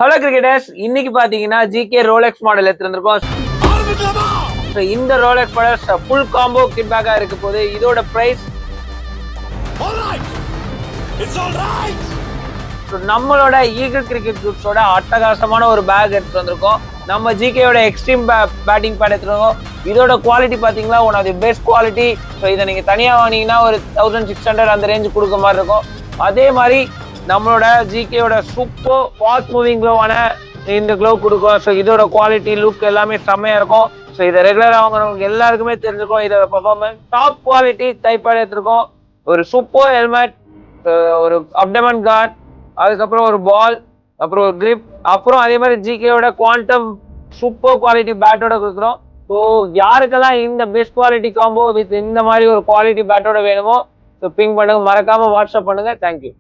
Hello cricketers, இன்னைக்கு பாத்தீங்கன்னா GK Rolex model எடுத்துருக்கோம். இந்த Rolex model full combo kit பேக்கா இருக்க போது. இதோட பிரைஸ் நம்மளோட ஈகிள் கிரிக்கெட் குட்ஸோட அட்டகாசமான ஒரு பேக் எடுத்துட்டு வந்திருக்கோம். நம்ம ஜிகேயோட எக்ஸ்ட்ரீம் பேட்டிங் பேட் எடுத்துருக்கோம். இதோட குவாலிட்டி பாத்தீங்கன்னா one of the best quality. So இதை நீங்க தனியா வாங்கினீங்கன்னா ஒரு 1600 அந்த ரேஞ்சு கொடுக்க மாதிரி இருக்கும். அதே மாதிரி நம்மளோட ஜிகேயோட சூப்பர் ஃபாஸ்ட் மூவிங் க்ளோவான இந்த க்ளோ கொடுக்கும். ஸோ இதோட குவாலிட்டி லுக் எல்லாமே செம்மையா இருக்கும். ஸோ இதை ரெகுலராக வாங்குறவங்க எல்லாருக்குமே தெரிஞ்சிருக்கும். இதோட பர்ஃபார்மன்ஸ் டாப் குவாலிட்டி டைப்பாக எடுத்திருக்கோம். ஒரு சூப்பர் ஹெல்மெட், ஒரு அப்டமன் கார்ட், அதுக்கப்புறம் ஒரு பால், அப்புறம் ஒரு கிரிப், அப்புறம் அதே மாதிரி ஜிகேயோட குவாண்டம் சூப்பர் குவாலிட்டி பேட்டோட கொடுக்குறோம். ஸோ யாருக்கெல்லாம் இந்த பெஸ்ட் குவாலிட்டி காம்போ வித் இந்த மாதிரி ஒரு குவாலிட்டி பேட்டோட வேணுமோ ஸோ பிங் பண்ணுங்க, மறக்காம வாட்ஸ்அப் பண்ணுங்க. தேங்க்யூ.